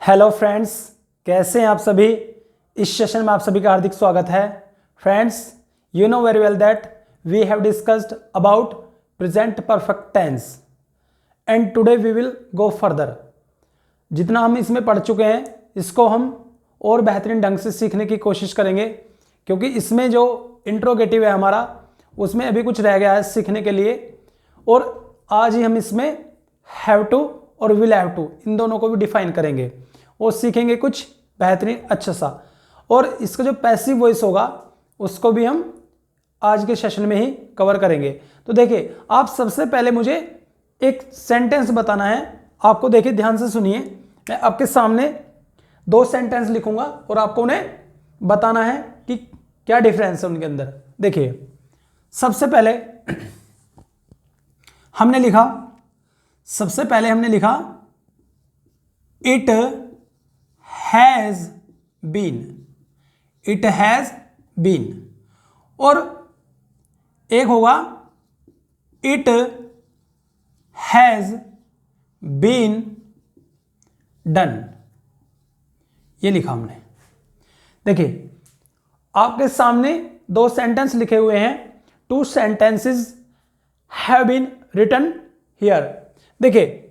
Hello friends, कैसे हैं आप सभी। इस सेशन में आप सभी का हार्दिक स्वागत है। Friends, you know very well that we have discussed about present perfect tense and today we will go further. जितना हम इसमें पढ़ चुके हैं इसको हम और बेहतरीन ढंग से सीखने की कोशिश करेंगे, क्योंकि इसमें जो इंट्रोगेटिव है हमारा उसमें अभी कुछ रह गया है सीखने के लिए। और आज ही हम इसमें हैव टू और विल हैव टू इन दोनों को भी डिफाइन करेंगे और सीखेंगे कुछ बेहतरीन अच्छा सा। और इसका जो पैसिव वॉइस होगा उसको भी हम आज के सेशन में ही कवर करेंगे। तो देखिए, आप सबसे पहले मुझे एक सेंटेंस बताना है। आपको देखिए, ध्यान से सुनिए। मैं आपके सामने दो सेंटेंस लिखूंगा और आपको उन्हें बताना है कि क्या डिफरेंस है उनके अंदर। देखिए, सबसे पहले हमने लिखा इट हैज बीन, और एक होगा इट हैज बीन डन। ये लिखा हमने। देखिए, आपके सामने दो सेंटेंस लिखे हुए हैं। Two sentences have been written here. देखिए,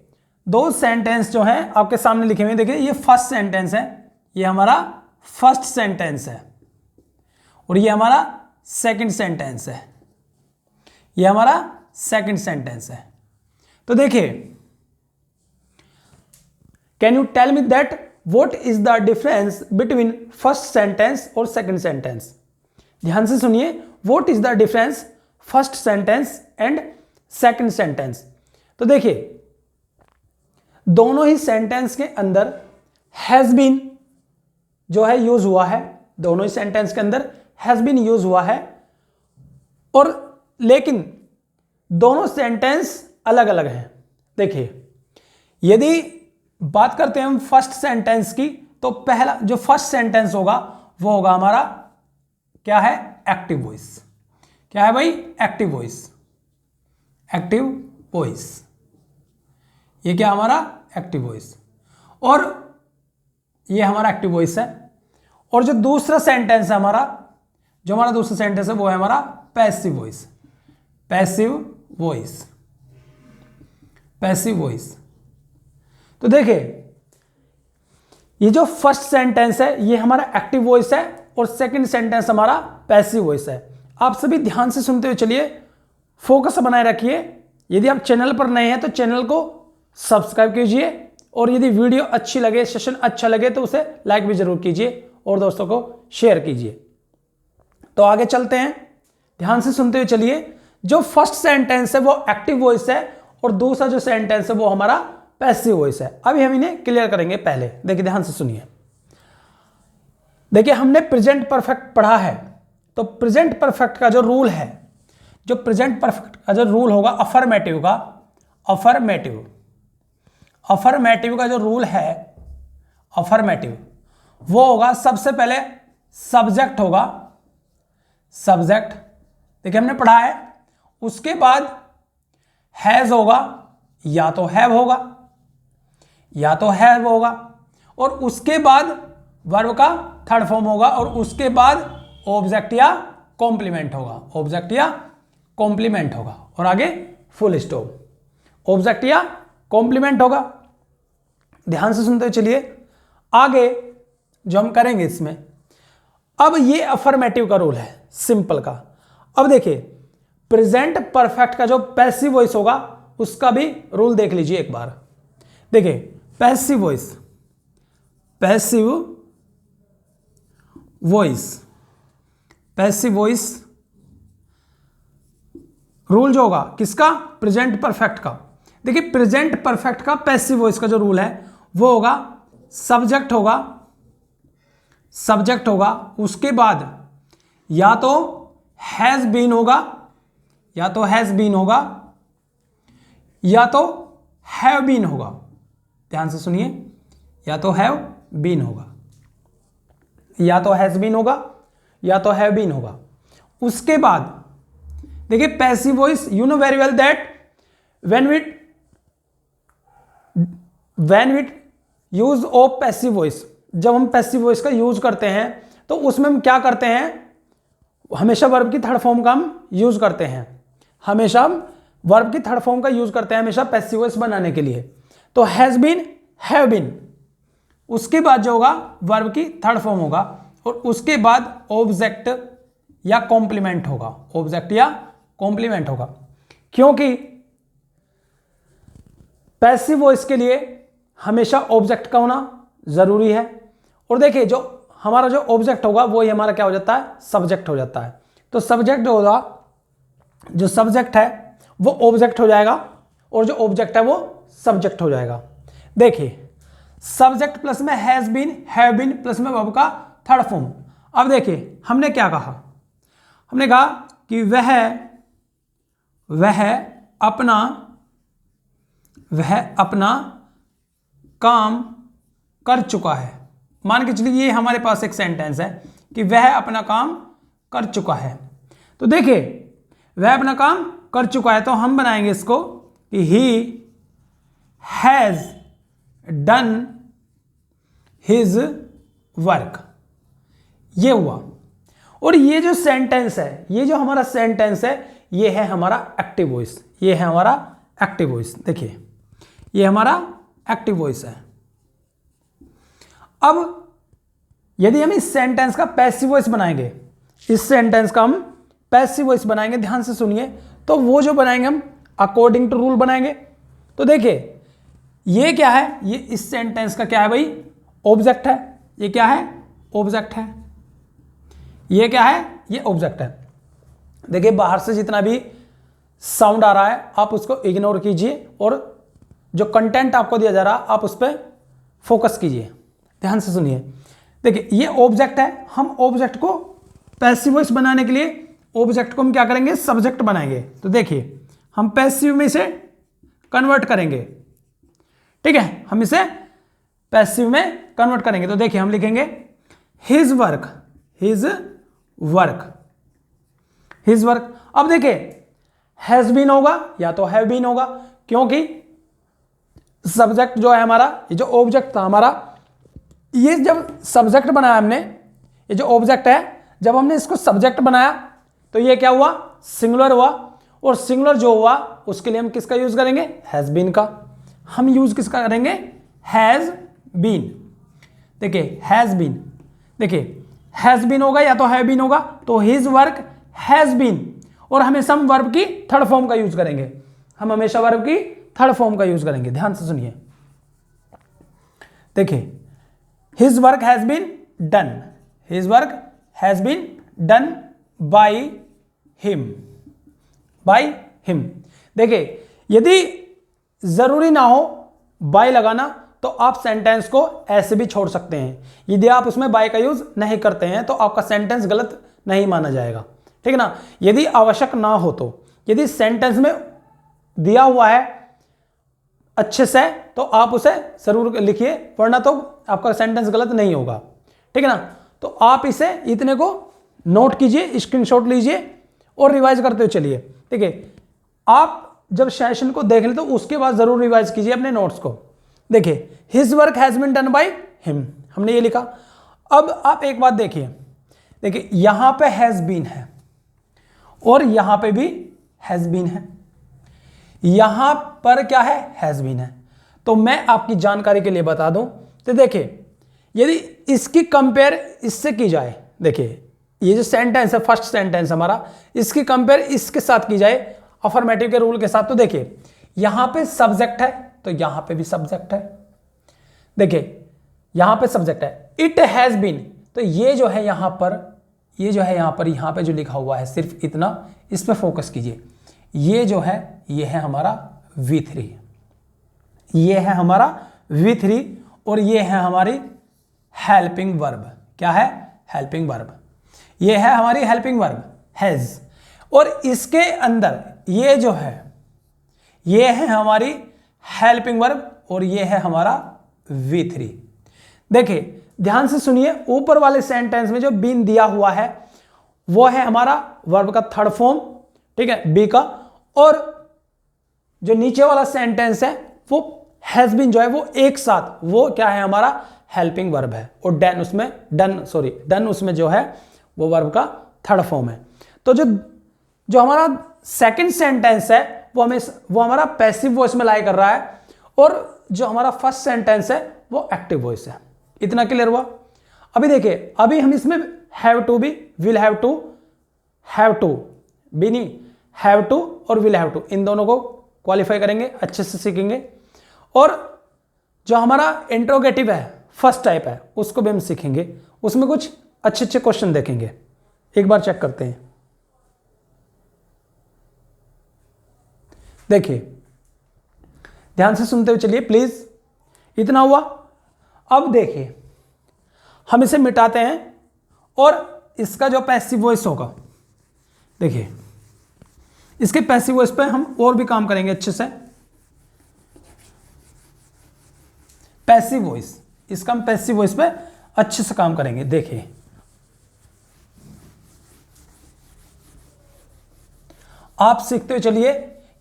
दो सेंटेंस जो हैं आपके सामने लिखे हुए हैं। देखिए, ये फर्स्ट सेंटेंस है, ये हमारा फर्स्ट सेंटेंस है, और ये हमारा सेकंड सेंटेंस है, ये हमारा सेकंड सेंटेंस है। तो देखिए, can you tell me that what is the difference between first sentence और सेकंड सेंटेंस। ध्यान से सुनिए, what is the difference first sentence and second sentence. तो देखिए, दोनों ही सेंटेंस के अंदर हैज बीन जो है यूज हुआ है। दोनों ही सेंटेंस के अंदर हैज बीन यूज हुआ है, और लेकिन दोनों सेंटेंस अलग अलग हैं। देखिए, यदि बात करते हैं हम फर्स्ट सेंटेंस की, तो पहला जो फर्स्ट सेंटेंस होगा वो होगा हमारा क्या है, एक्टिव वॉइस। क्या है भाई, एक्टिव वॉइस। एक्टिव वॉइस, ये क्या हमारा एक्टिव वॉइस, और ये हमारा एक्टिव वॉइस है। और जो दूसरा सेंटेंस है हमारा, जो हमारा दूसरा सेंटेंस है वो है हमारा passive voice. Passive voice, passive voice. तो देखिए, ये जो फर्स्ट सेंटेंस है ये हमारा एक्टिव वॉइस है, और सेकंड सेंटेंस हमारा पैसिव वॉइस है। आप सभी ध्यान से सुनते हुए चलिए, फोकस बनाए रखिए। यदि आप चैनल पर नए हैं तो चैनल को सब्सक्राइब कीजिए, और यदि वीडियो अच्छी लगे, सेशन अच्छा लगे तो उसे लाइक भी जरूर कीजिए और दोस्तों को शेयर कीजिए। तो आगे चलते हैं, ध्यान से सुनते हुए चलिए। जो फर्स्ट सेंटेंस है वो एक्टिव वॉइस है, और दूसरा जो सेंटेंस है वो हमारा पैसिव वॉइस है। अभी हम इन्हें क्लियर करेंगे। पहले देखिए, ध्यान से सुनिए। देखिए, हमने प्रेजेंट परफेक्ट पढ़ा है, तो प्रेजेंट परफेक्ट का जो रूल है, जो प्रेजेंट परफेक्ट का जो रूल होगा अफर्मेटिव का, अफर्मेटिव का जो रूल है अफर्मेटिव, वो होगा सबसे पहले सब्जेक्ट होगा, सब्जेक्ट। देखिए, हमने पढ़ा है। उसके बाद हैज होगा, या तो हैव होगा, या तो हैव होगा, और उसके बाद वर्ब का थर्ड फॉर्म होगा, और उसके बाद ऑब्जेक्ट या कॉम्प्लीमेंट होगा, ऑब्जेक्ट या कॉम्प्लीमेंट होगा, और आगे फुल स्टॉप। ऑब्जेक्ट या कॉम्प्लीमेंट होगा। ध्यान से सुनते चलिए। आगे जो हम करेंगे इसमें, अब ये अफर्मेटिव का रूल है, सिंपल का। अब देखिए, प्रेजेंट परफेक्ट का जो पैसिव वॉइस होगा उसका भी रूल देख लीजिए एक बार। देखिए, passive voice, passive voice, passive voice rule जो होगा किसका, प्रेजेंट परफेक्ट का। देखिए, प्रेजेंट परफेक्ट का पैसिव वॉइस का जो रूल है वो होगा सब्जेक्ट होगा, सब्जेक्ट होगा, उसके बाद या तो हैज बीन होगा, या तो हैज बीन होगा, या तो हैव बीन होगा। ध्यान से सुनिए, या तो हैव बीन होगा, या तो हैज बीन होगा, या तो हैव बीन होगा। उसके बाद देखिए, passive voice, you know very well that when we use of passive voice, जब हम पैसिव वॉइस का यूज करते हैं तो उसमें हम क्या करते हैं, हमेशा वर्ब की थर्ड फॉर्म का हम यूज करते हैं, हमेशा हम वर्ब की थर्ड फॉर्म का यूज करते हैं हमेशा पैसिव वॉइस बनाने के लिए। तो हैज बीन, हैव बीन, उसके बाद जो होगा वर्ब की थर्ड फॉर्म होगा और उसके बाद ऑब्जेक्ट या कॉम्प्लीमेंट होगा, ऑब्जेक्ट या कॉम्प्लीमेंट होगा, क्योंकि पैसिव वॉइस के लिए हमेशा ऑब्जेक्ट का होना जरूरी है। और देखिए जो हमारा जो ऑब्जेक्ट होगा वो ही हमारा क्या हो जाता है, सब्जेक्ट हो जाता है। तो सब्जेक्ट जो होगा, जो सब्जेक्ट है वो ऑब्जेक्ट हो जाएगा और जो ऑब्जेक्ट है वो सब्जेक्ट हो जाएगा। देखिए सब्जेक्ट प्लस में has been, have been plus में वर्ब का थर्ड फॉर्म। अब देखिए हमने क्या कहा, हमने कहा कि वह अपना काम कर चुका है। मान के चलिए ये हमारे पास एक सेंटेंस है कि वह अपना काम कर चुका है। तो देखिए वह अपना काम कर चुका है तो हम बनाएंगे इसको कि he has done his work, ये हुआ। और ये जो सेंटेंस है, ये जो हमारा सेंटेंस है, ये है हमारा एक्टिव वॉइस, ये है हमारा एक्टिव वॉइस। देखिए ये हमारा एक्टिव वॉइस है। अब यदि हम इस सेंटेंस का पैसिव वॉइस बनाएंगे, इस सेंटेंस का हम पैसिव वॉइस बनाएंगे, ध्यान से सुनिए, तो वो जो बनाएंगे हम अकॉर्डिंग टू रूल बनाएंगे। तो देखिए ये क्या है, ये इस सेंटेंस का क्या है भाई, ऑब्जेक्ट है। ये क्या है, ऑब्जेक्ट है। ये क्या है, ये ऑब्जेक्ट है। देखिए बाहर से जितना भी साउंड आ रहा है आप उसको इग्नोर कीजिए और जो कंटेंट आपको दिया जा रहा है आप उस पर फोकस कीजिए, ध्यान से सुनिए। देखिए ये ऑब्जेक्ट है, हम ऑब्जेक्ट को पैसिव वॉइस बनाने के लिए ऑब्जेक्ट को हम क्या करेंगे, सब्जेक्ट बनाएंगे। तो देखिए हम पैसिव में इसे कन्वर्ट करेंगे, ठीक है, हम इसे पैसिव में कन्वर्ट करेंगे। तो देखिए हम लिखेंगे his work, his work, his work. अब देखिए हैज बीन होगा या तो हैव बीन होगा, क्योंकि सब्जेक्ट जो है हमारा, ये जो ऑब्जेक्ट था हमारा, ये जब सब्जेक्ट बनाया हमने, ये जो ऑब्जेक्ट है जब हमने इसको सब्जेक्ट बनाया तो ये क्या हुआ, सिंगुलर हुआ। और सिंगुलर जो हुआ उसके लिए हम किसका यूज करेंगे, हैज बीन का। हम यूज किसका करेंगे, हैज बीन। देखिए हैज बीन, देखिए हैज बीन होगा या तो हैव बीन होगा, तो हिज वर्क हैज बीन। और हमेशा हम वर्ब की थर्ड फॉर्म का यूज करेंगे, हम हमेशा वर्ब की थर्ड फॉर्म का यूज करेंगे, ध्यान से सुनिए। देखिए his work has been done, his work has been done by him, by him. देखिए यदि जरूरी ना हो बाय लगाना तो आप सेंटेंस को ऐसे भी छोड़ सकते हैं। यदि आप उसमें बाय का यूज नहीं करते हैं तो आपका सेंटेंस गलत नहीं माना जाएगा, ठीक है ना। यदि आवश्यक ना हो तो, यदि सेंटेंस में दिया हुआ है अच्छे से तो आप उसे जरूर लिखिए, वरना तो आपका सेंटेंस गलत नहीं होगा, ठीक है ना। तो आप इसे इतने को नोट कीजिए, स्क्रीनशॉट लीजिए और रिवाइज करते हुए चलिए, ठीक है। आप जब सेशन को देख ले तो उसके बाद जरूर रिवाइज कीजिए अपने नोट्स को। देखिए his work has been done by him, हमने ये लिखा। अब आप एक बात देखिए, देखिए यहां पे हैज बीन है और यहां पे भी हैज बीन है, यहां पर क्या है, हैज बीन है। तो मैं आपकी जानकारी के लिए बता दूं, तो देखिए यदि इसकी कंपेयर इससे की जाए, देखिए ये जो सेंटेंस है फर्स्ट सेंटेंस हमारा, इसकी कंपेयर इसके साथ की जाए अफर्मेटिव के रूल के साथ, तो देखिए यहां पे सब्जेक्ट है तो यहां पे भी सब्जेक्ट है। देखिए यहां पे सब्जेक्ट है, इट हैज बीन, तो ये जो है यहां पर, ये जो है यहां पे जो लिखा हुआ है सिर्फ इतना, इस पे फोकस कीजिए। ये जो है ये है हमारा V3, ये है हमारा V3 और ये है हमारी हेल्पिंग वर्ब। क्या है, हेल्पिंग वर्ब। ये है हमारी हेल्पिंग वर्ब हैज, और इसके अंदर ये जो है ये है हमारी हेल्पिंग वर्ब और ये है हमारा V3। देखिए ध्यान से सुनिए, ऊपर वाले सेंटेंस में जो बीन दिया हुआ है वो है हमारा वर्ब का थर्ड फॉर्म, ठीक है, बी का, और जो नीचे वाला सेंटेंस है वो हैज बीन जो है वो एक साथ, वो क्या है हमारा हेल्पिंग वर्ब है, और डन उसमें जो है वो वर्ब का थर्ड फॉर्म है। तो जो हमारा सेकंड सेंटेंस है वो हमारा पैसिव वॉइस में लाई कर रहा है, और जो हमारा फर्स्ट सेंटेंस है वो एक्टिव वॉइस है। इतना क्लियर हुआ? अभी देखिए, अभी हम इसमें हैव टू भी, विल हैव टू भी नहीं, हैव टू और विल हैव टू इन दोनों को क्वालिफाई करेंगे, अच्छे से सीखेंगे। और जो हमारा इंट्रोगेटिव है, फर्स्ट टाइप है, उसको भी हम सीखेंगे, उसमें कुछ अच्छे अच्छे क्वेश्चन देखेंगे। एक बार चेक करते हैं। देखिए, ध्यान से सुनते हुए चलिए प्लीज। इतना हुआ। अब देखिए, हम इसे मिटाते हैं और इसका जो पैसिव वॉइस होगा, देखिए इसके पैसिव वॉइस पे हम और भी काम करेंगे अच्छे से। पैसिव वॉइस, इसका हम पैसिव वॉइस पे अच्छे से काम करेंगे। देखिए, आप सीखते हुए चलिए।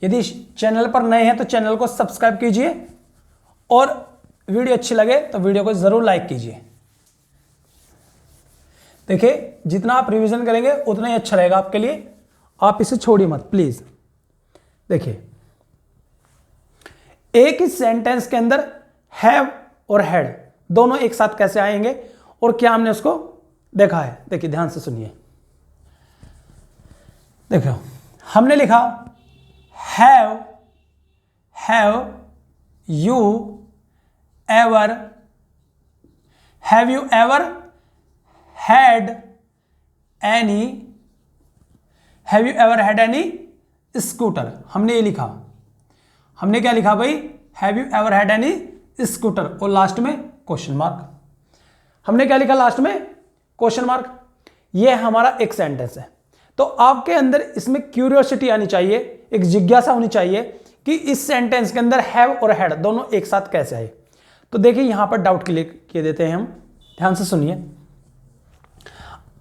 यदि चैनल पर नए हैं तो चैनल को सब्सक्राइब कीजिए, और वीडियो अच्छी लगे तो वीडियो को जरूर लाइक कीजिए। देखिए, जितना आप रिवीजन करेंगे उतना ही अच्छा रहेगा आपके लिए, आप इसे छोड़िए मत प्लीज। देखिए, एक ही सेंटेंस के अंदर हैव और हैड दोनों एक साथ कैसे आएंगे और क्या हमने उसको देखा है। देखिए, ध्यान से सुनिए। देखो, हमने लिखा have you ever had any scooter. हमने ये लिखा, हमने क्या लिखा भाई, have you ever had any scooter, और लास्ट में क्वेश्चन मार्क। हमने क्या लिखा लास्ट में, क्वेश्चन मार्क। ये हमारा एक सेंटेंस है। तो आपके अंदर इसमें क्यूरियोसिटी आनी चाहिए, एक जिज्ञासा होनी चाहिए कि इस सेंटेंस के अंदर हैव और हैड दोनों एक साथ कैसे आए। तो देखिए, यहां पर डाउट क्लियर किए देते हैं हम। ध्यान से सुनिए।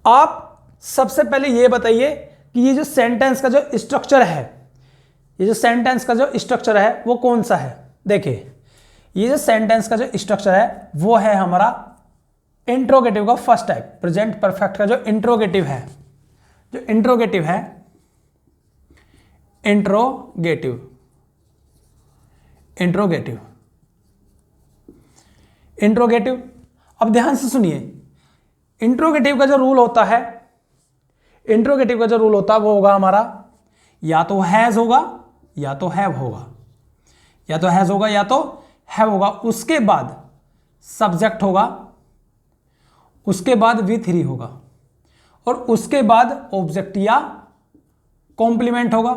आप सबसे पहले ये बताइए कि ये जो सेंटेंस का जो स्ट्रक्चर है, ये जो सेंटेंस का जो स्ट्रक्चर है वो कौन सा है। देखिए, ये जो सेंटेंस का जो स्ट्रक्चर है वो है हमारा इंट्रोगेटिव का फर्स्ट टाइप, प्रेजेंट परफेक्ट का जो इंट्रोगेटिव है, इंट्रोगेटिव। अब ध्यान से सुनिए, इंट्रोगेटिव का जो रूल होता है, वो होगा हमारा या तो हैज होगा या तो हैव होगा, उसके बाद सब्जेक्ट होगा, उसके बाद V3 होगा, और उसके बाद ऑब्जेक्ट या कॉम्प्लीमेंट होगा।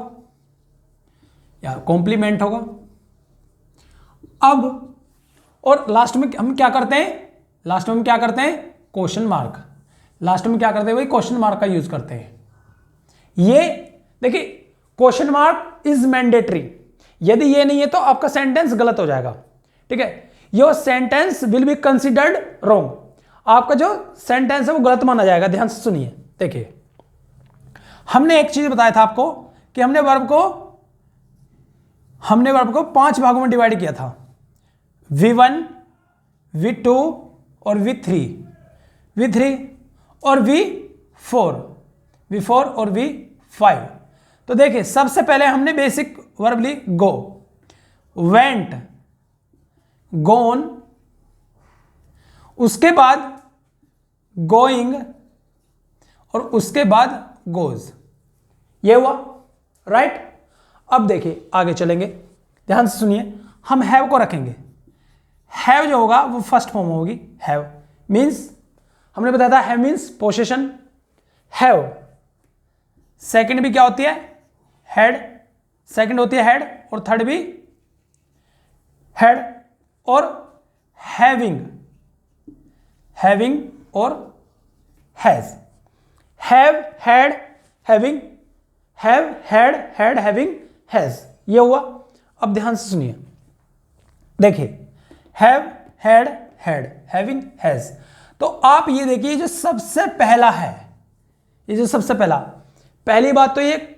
अब और लास्ट में हम क्या करते हैं, क्वेश्चन मार्क। लास्ट में क्या करते हैं भाई, क्वेश्चन मार्क का यूज करते हैं। ये देखिए, क्वेश्चन मार्क इज मैंडेटरी। यदि ये नहीं है तो आपका सेंटेंस गलत हो जाएगा। ठीक है, your sentence will be considered wrong. आपका जो सेंटेंस है वो गलत माना जाएगा। ध्यान से सुनिए। देखिए, हमने एक चीज बताया था आपको कि हमने वर्ब को 5 भागों में डिवाइड किया था, V1, V2 और V3 और V4 और V5। तो देखिए, सबसे पहले हमने बेसिक वर्ब ली गो, वेंट, गोन, उसके बाद गोइंग, और उसके बाद गोज। ये हुआ राइट। अब देखिए, आगे चलेंगे। ध्यान से सुनिए। हम हैव को रखेंगे। हैव जो होगा वो फर्स्ट फॉर्म होगी। हैव मीन्स, हमने बताया था have means possession. Have second भी क्या होती है, हेड। सेकंड होती है हेड, और थर्ड भी हेड। और हैविंग और has. Have, had, having, has. ये हुआ। अब ध्यान से सुनिए। देखिए, हैव, हैड, हैविंग, हैज। तो आप ये देखिए, जो सबसे पहला है, पहली बात तो ये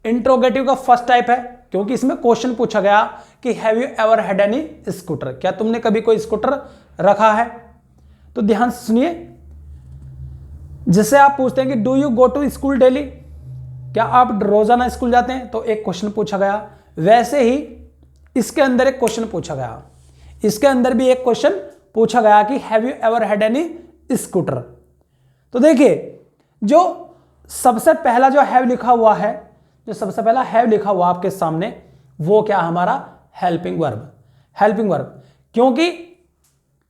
इंट्रोगेटिव का फर्स्ट टाइप है, क्योंकि इसमें क्वेश्चन पूछा गया कि have you ever had any scooter, क्या तुमने कभी कोई स्कूटर रखा है? तो ध्यान से सुनिए, जैसे आप पूछते हैं कि do you go to school daily, क्या आप रोजाना स्कूल जाते हैं, तो एक क्वेश्चन पूछा गया। वैसे ही इसके अंदर एक क्वेश्चन पूछा गया, इसके अंदर भी एक क्वेश्चन पूछा गया कि have you ever had any scooter. तो देखिए, जो सबसे पहला जो हैव लिखा हुआ है, जो सबसे पहला हैव लिखा हुआ आपके सामने, वो क्या हमारा हेल्पिंग वर्ब, हेल्पिंग वर्ब, क्योंकि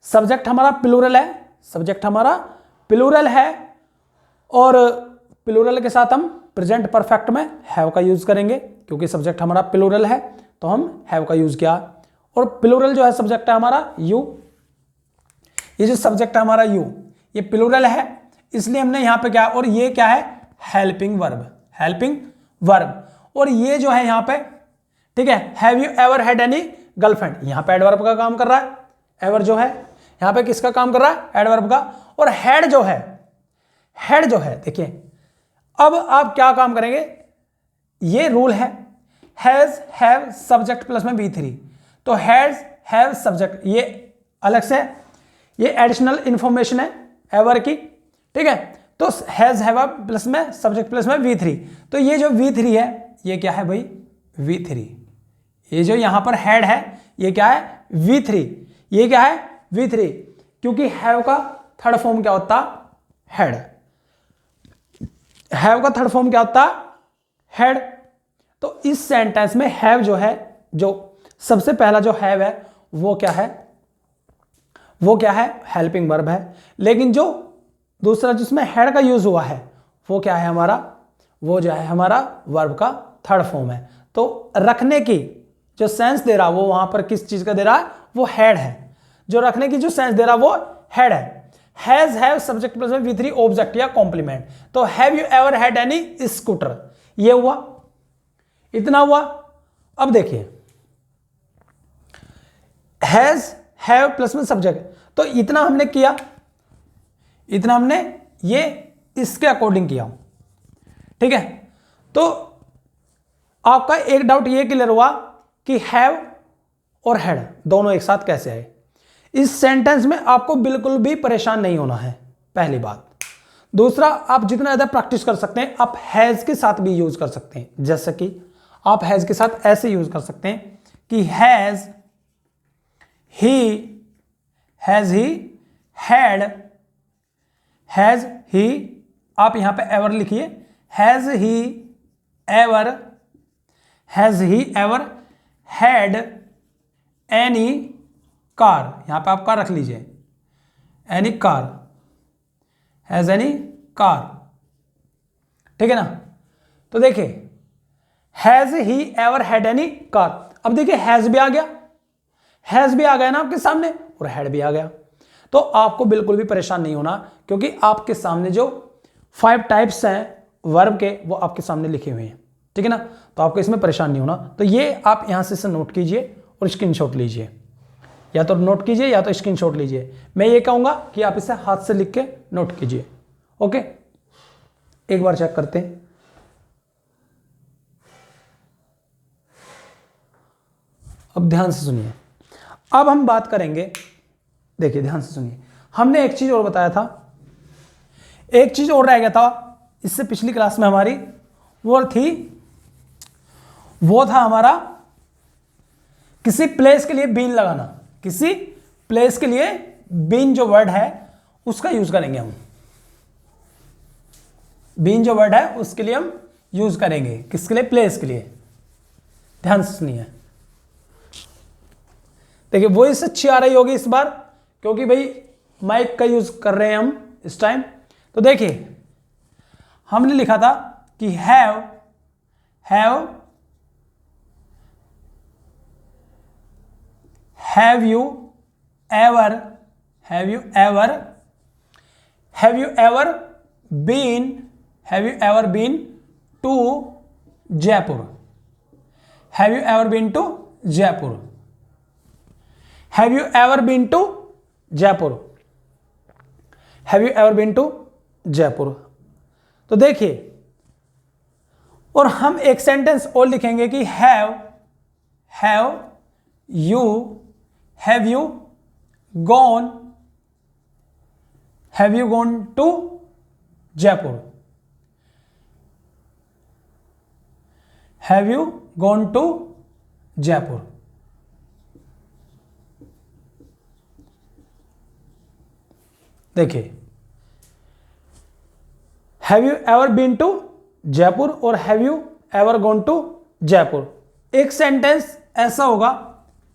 सब्जेक्ट हमारा प्लूरल है, सब्जेक्ट हमारा प्लूरल है और प्लूरल के साथ हम प्रेजेंट परफेक्ट में हैव का यूज करेंगे, क्योंकि सब्जेक्ट हमारा प्लूरल है तो हम हैव का यूज किया। और प्लूरल जो है सब्जेक्ट है हमारा यू, ये जो सब्जेक्ट है हमारा यू, ये प्लूरल है, इसलिए हमने यहां पे क्या, और ये क्या है, हेल्पिंग वर्ब, हेल्पिंग वर्ब। और ये जो है यहां पे, ठीक है, have you ever had any girlfriend, यहां पे एडवर्ब का काम कर रहा है, एवर जो है यहां पे किसका काम कर रहा है, एडवर्ब का। और हैड जो है, हैड जो है, देखिए अब आप क्या काम करेंगे, ये रूल है हैज हैव सब्जेक्ट प्लस में V3, तो हैज हैव सब्जेक्ट, ये अलग से, ये एडिशनल इंफॉर्मेशन है एवर की, ठीक है। तो हैज हैव प्लस में सब्जेक्ट प्लस में V3, तो ये जो V3 है ये क्या है भाई, V3, ये जो यहां पर हैड है ये क्या है, V3, ये क्या है, V3, क्योंकि हैव का थर्ड फॉर्म क्या होता, हैड, हैव का थर्ड फॉर्म क्या होता, हैड। तो इस सेंटेंस में हैव जो है, जो सबसे पहला जो हैव है वो क्या है, वो क्या है, हेल्पिंग वर्ब है। लेकिन जो दूसरा जिसमें हैड का यूज हुआ है वो क्या है हमारा, वो जो है हमारा वर्ब का थर्ड फॉर्म है। तो रखने की जो सेंस दे रहा वो वहां पर किस चीज का दे रहा है, वो हैड है, जो रखने की जो सेंस दे रहा वो हैड है। हैज हैव सब्जेक्ट प्लस में V3 ऑब्जेक्ट या कॉम्प्लीमेंट, तो have you ever had any scooter, ये हुआ, इतना हुआ। अब देखिए हैज हैव प्लस में सब्जेक्ट, तो इतना हमने किया, इतना हमने ये इसके अकॉर्डिंग किया, ठीक है। तो आपका एक डाउट ये क्लियर हुआ कि हैव और हैड दोनों एक साथ कैसे आए। इस सेंटेंस में आपको बिल्कुल भी परेशान नहीं होना है, पहली बात। दूसरा, आप जितना ज्यादा प्रैक्टिस कर सकते हैं आप हैज के साथ भी यूज कर सकते हैं, जैसे कि आप हैज के साथ ऐसे यूज कर सकते हैं कि has he had, has he, आप यहां पे एवर लिखिए, has he ever had any car, यहां पे आप कार रख लीजिए, any car, has any car, ठीक है ना। तो देखिए has he ever had any car, अब देखिए हैज भी आ गया, हैज भी आ गया ना आपके सामने, और हैड भी आ गया। तो आपको बिल्कुल भी परेशान नहीं होना, क्योंकि आपके सामने जो 5 टाइप्स हैं वर्ब के वो आपके सामने लिखे हुए हैं, ठीक है ना। तो आपको इसमें परेशान नहीं होना। तो ये आप यहां से इसे नोट कीजिए और स्क्रीनशॉट लीजिए, या तो नोट कीजिए या तो स्क्रीनशॉट लीजिए। मैं ये कहूंगा कि आप इसे हाथ से लिख के नोट कीजिए, ओके। एक बार चेक करते हैं, अब ध्यान से सुनिए। अब हम बात करेंगे, देखिए ध्यान से सुनिए, हमने एक चीज और बताया था, एक चीज और रह गया था इससे पिछली क्लास में हमारी, वो था हमारा किसी प्लेस के लिए बीन लगाना, किसी प्लेस के लिए बीन जो वर्ड है उसका यूज करेंगे हम, बीन जो वर्ड है उसके लिए हम यूज करेंगे, किसके लिए, प्लेस के लिए। ध्यान से सुनिए, देखिए वॉइस अच्छी आ रही होगी इस बार, क्योंकि भाई माइक का यूज कर रहे हैं हम इस टाइम। तो देखिए हमने लिखा था कि have you ever been to Jaipur, have you ever been to Jaipur, have you ever been to Jaipur, have you ever been to Jaipur. तो देखिए, और हम एक सेंटेंस और लिखेंगे कि have you have you gone to Jaipur, have you gone to Jaipur. देखिए, have you ever been to Jaipur और have you ever gone to Jaipur. एक सेंटेंस ऐसा होगा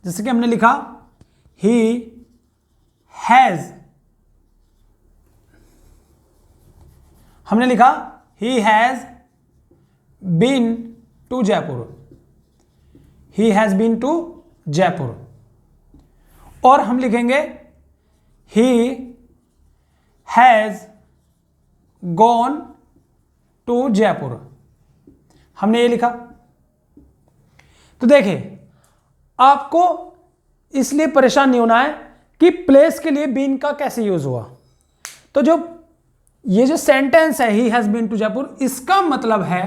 जैसे कि हमने लिखा ही हैज, हमने लिखा he has been to Jaipur, he has been to Jaipur. और हम लिखेंगे he has gone to Jaipur, हमने ये लिखा। तो देखिए, आपको इसलिए परेशान नहीं होना है कि प्लेस के लिए बीन का कैसे यूज हुआ। तो जो ये जो सेंटेंस है he has been to Jaipur, इसका मतलब है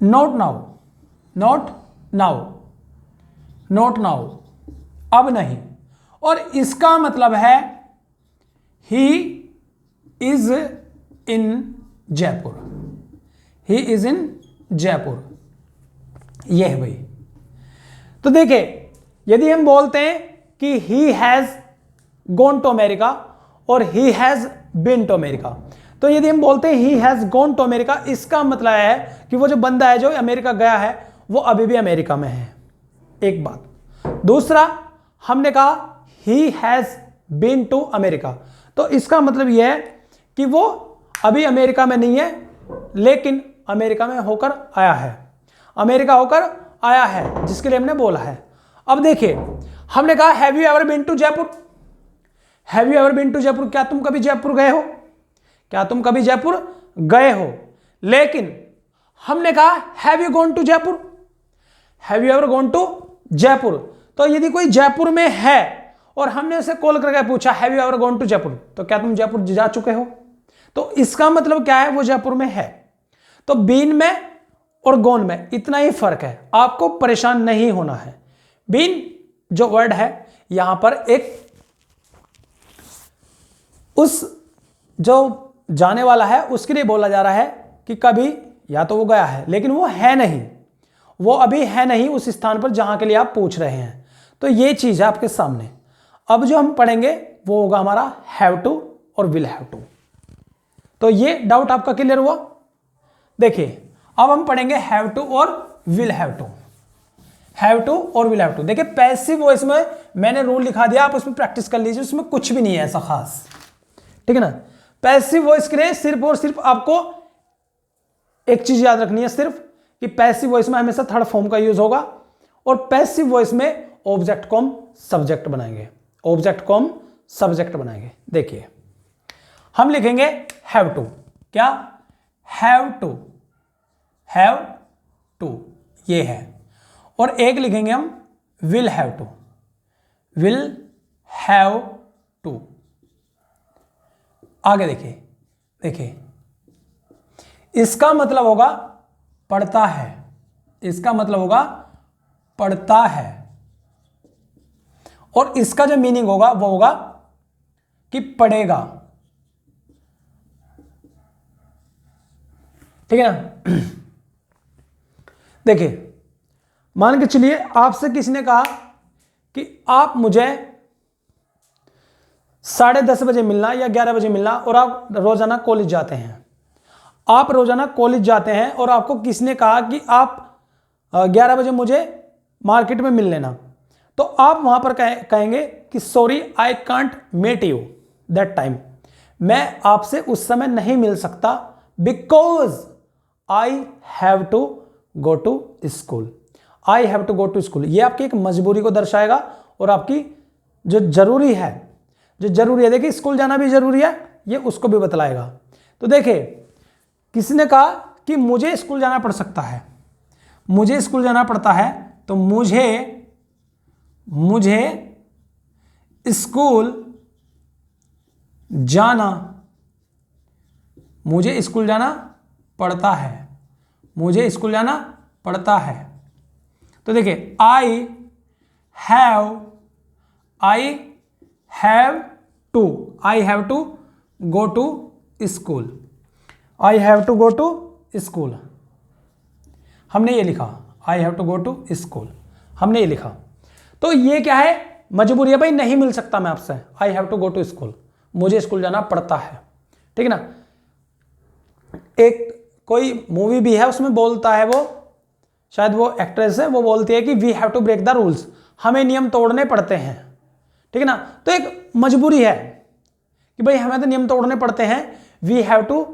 नॉट नाउ, अब नहीं। और इसका मतलब है he is in Jaipur, he is in Jaipur, यह है भाई। तो देखिए, यदि हम बोलते हैं कि he has gone to America और he has been to America, तो यदि हम बोलते हैं he has gone to America, इसका मतलब है कि वो जो बंदा है जो अमेरिका गया है वो अभी भी अमेरिका में है, एक बात। दूसरा, हमने कहा he has been to America, तो इसका मतलब यह है कि वो अभी अमेरिका में नहीं है लेकिन अमेरिका में होकर आया है, अमेरिका होकर आया है, जिसके लिए हमने बोला है। अब देखिए, हमने कहा have you ever been to Jaipur, have you ever been to Jaipur, क्या तुम कभी जयपुर गए हो, क्या तुम कभी जयपुर गए हो। लेकिन हमने कहा have you gone to Jaipur, have you ever gone to Jaipur. तो यदि कोई जयपुर में है और हमने उसे कॉल करके पूछा have you ever gone to Jaipur, तो क्या तुम जयपुर जा चुके हो, तो इसका मतलब क्या है, वो जयपुर में है। तो बीन में और गॉन में इतना ही फर्क है, आपको परेशान नहीं होना है। बीन जो वर्ड है यहां पर एक उस जो जाने वाला है उसके लिए बोला जा रहा है कि कभी या तो वो गया है लेकिन वो है नहीं, वो अभी है नहीं उस स्थान पर जहां के लिए आप पूछ रहे हैं। तो ये चीज है आपके सामने। अब जो हम पढ़ेंगे वो होगा हमारा हैव टू और विल हैव टू। तो ये डाउट आपका क्लियर हुआ। देखिए, अब हम पढ़ेंगे हैव टू और will have to, have to और विल हैव टू। देखिए, पैसिव वॉइस में मैंने रूल लिखा दिया, आप उसमें प्रैक्टिस कर लीजिए, उसमें कुछ भी नहीं है ऐसा खास, ठीक है ना। पैसिव वॉइस के लिए सिर्फ और सिर्फ आपको एक चीज याद रखनी है, सिर्फ कि पैसिव वॉइस में हमेशा थर्ड फॉर्म का यूज होगा और पैसिव वॉइस में ऑब्जेक्ट को हम सब्जेक्ट बनाएंगे, ऑब्जेक्ट को हम सब्जेक्ट बनाएंगे। देखिए, हम लिखेंगे हैव टू, क्या हैव टू ये है, और एक लिखेंगे हम विल हैव टू। आगे देखिए, इसका मतलब होगा पढ़ता है, इसका मतलब होगा पढ़ता है, और इसका जो मीनिंग होगा वो होगा कि पढ़ेगा, ठीक है ना। देखिए, मान के चलिए आपसे किसी ने कहा कि आप मुझे 10:30 बजे मिलना या 11 बजे मिलना, और आप रोजाना कॉलेज जाते हैं, आप रोजाना कॉलेज जाते हैं और आपको किसने कहा कि आप 11 बजे मुझे मार्केट में मिल लेना, तो आप वहां पर कहेंगे कि sorry I can't meet you that time, मैं आपसे उस समय नहीं मिल सकता because I have to go to school, I have to go to school. ये आपकी एक मजबूरी को दर्शाएगा और आपकी जो जरूरी है, देखिए स्कूल जाना भी जरूरी है, ये उसको भी बतलाएगा। तो देखिए, किसी ने कहा कि मुझे स्कूल जाना पड़ सकता है, मुझे स्कूल जाना पड़ता है, तो मुझे स्कूल जाना मुझे स्कूल जाना पड़ता है, मुझे स्कूल जाना पड़ता है। तो देखिए I have to go to school, I have to go to school, हमने ये लिखा, I have to go to school, हमने ये लिखा। तो ये क्या है, मजबूरी है भाई, नहीं मिल सकता मैं आपसे, I have to go to school, मुझे स्कूल जाना पड़ता है, ठीक है ना। एक कोई मूवी भी है उसमें बोलता है, वो शायद वो एक्ट्रेस है, वो बोलती है कि we have to break the rules, हमें नियम तोड़ने पड़ते हैं, ठीक है ना। तो एक मजबूरी है कि भाई हमें तो नियम तोड़ने पड़ते हैं, we have to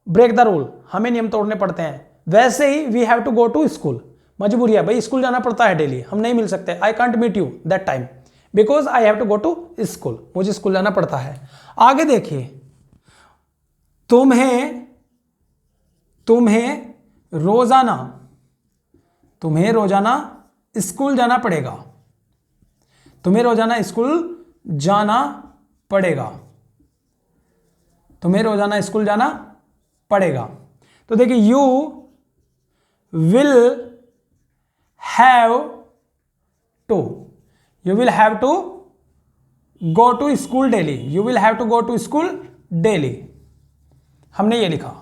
break the rule, हमें नियम तोड़ने पड़ते हैं। वैसे ही we have to go to school, मजबूरी है भाई, स्कूल जाना पड़ता है डेली, हम नहीं मिल सकते, I can't meet you that time because I have to go to school, मुझे स्कूल जाना पड़ता है। आगे देखिए, तुम्हें रोजाना स्कूल जाना पड़ेगा, तुम्हें रोजाना स्कूल जाना पड़ेगा, तुम्हें रोजाना स्कूल जाना पड़ेगा। तो देखिए you will have to go to school daily, you will have to go to school daily, हमने ये लिखा,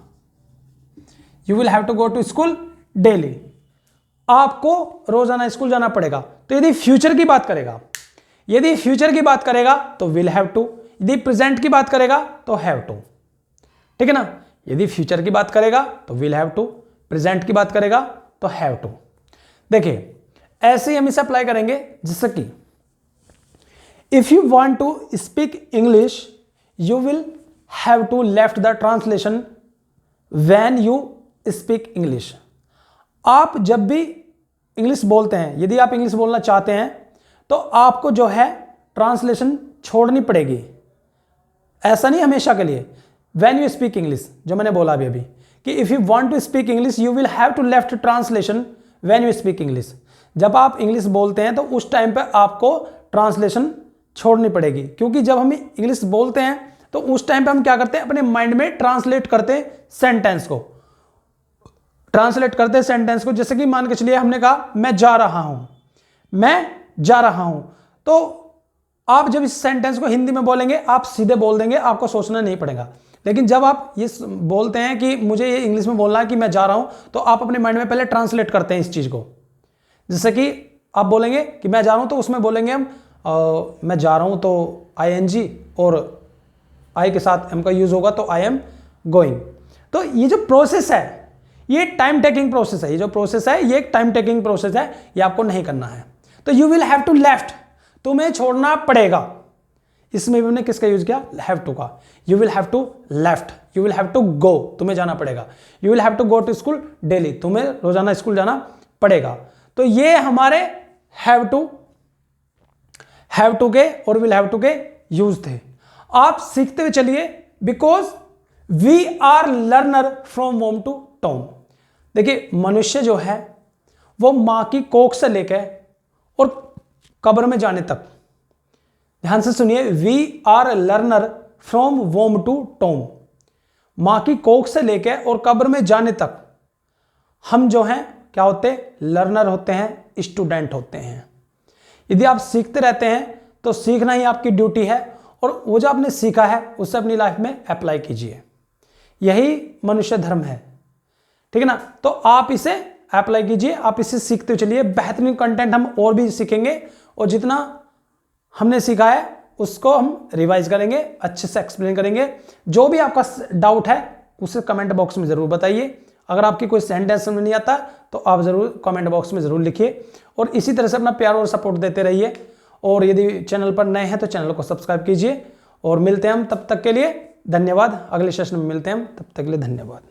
you will have to go to school daily, आपको रोजाना स्कूल जाना पड़ेगा। तो यदि फ्यूचर की बात करेगा तो विल हैव टू, यदि प्रेजेंट की बात करेगा तो हैव टू, ठीक है ना। यदि फ्यूचर की बात करेगा तो विल हैव टू, प्रेजेंट की बात करेगा तो हैव टू। देखिए ऐसे ही हम इसे अप्लाई करेंगे, जैसे कि if you want to speak English you will have to left the translation when you speak English. आप जब भी इंग्लिश बोलते हैं, यदि आप इंग्लिश बोलना चाहते हैं तो आपको जो है ट्रांसलेशन छोड़नी पड़ेगी, ऐसा नहीं हमेशा के लिए। व्हेन यू स्पीक इंग्लिश, जो मैंने बोला अभी कि if you want to speak English you will have to left translation when you speak English. जब आप इंग्लिश बोलते हैं तो उस टाइम पे आपको ट्रांसलेशन छोड़नी पड़ेगी, क्योंकि जब हम इंग्लिश बोलते हैं तो उस टाइम पे हम क्या करते हैं, अपने माइंड में ट्रांसलेट करते हैं सेंटेंस को, जैसे कि मान के चलिए हमने कहा मैं जा रहा हूं, तो आप जब इस सेंटेंस को हिंदी में बोलेंगे आप सीधे बोल देंगे, आपको सोचना नहीं पड़ेगा। लेकिन जब आप ये बोलते हैं कि मुझे ये इंग्लिश में बोलना है कि मैं जा रहा हूं, तो आप अपने माइंड में पहले ट्रांसलेट करते हैं इस चीज को। जैसे कि आप बोलेंगे कि मैं जा रहा हूं, तो उसमें बोलेंगे हम मैं जा रहा हूं तो ING और आई के साथ एम का यूज होगा तो आई एम गोइंग। तो ये जो प्रोसेस है ये टाइम टेकिंग प्रोसेस है, ये एक टाइम टेकिंग प्रोसेस है, ये आपको नहीं करना है। तो you will have to left, तुम्हें छोड़ना पड़ेगा, इसमें भी हमने किसका यूज किया, हैव टू का। You will have to left, you will have to go, तुम्हें जाना पड़ेगा। You will have to go to school daily, तुम्हें रोजाना स्कूल जाना पड़ेगा। तो ये हमारे हैव टू के और विल हैव टू के यूज थे। आप सीखते हुए चलिए, because we are learner from womb to tomb. देखिए मनुष्य जो है वो मां की कोख से लेकर और कब्र में जाने तक, ध्यान से सुनिए, we are learner from womb to tomb, मां की कोख से लेकर और कब्र में जाने तक हम जो हैं क्या होते हैं, लर्नर होते हैं, स्टूडेंट होते हैं। यदि आप सीखते रहते हैं तो सीखना ही आपकी ड्यूटी है, और वो जो आपने सीखा है उसे अपनी लाइफ में अप्लाई कीजिए, यही मनुष्य धर्म है, ठीक है ना। तो आप इसे अप्लाई कीजिए, आप इसे सीखते हुए चलिए। बेहतरीन कंटेंट हम और भी सीखेंगे, और जितना हमने सीखा है उसको हम रिवाइज करेंगे, अच्छे से एक्सप्लेन करेंगे। जो भी आपका डाउट है उसे कमेंट बॉक्स में जरूर बताइए। अगर आपकी कोई सेंटेंस समझ नहीं आता तो आप जरूर कमेंट बॉक्स में जरूर लिखिए, और इसी तरह से अपना प्यार और सपोर्ट देते रहिए। और यदि चैनल पर नए हैं तो चैनल को सब्सक्राइब कीजिए, और मिलते हैं हम तब तक के लिए धन्यवाद। अगले सेशन में मिलते हैं हम, तब तक के लिए धन्यवाद।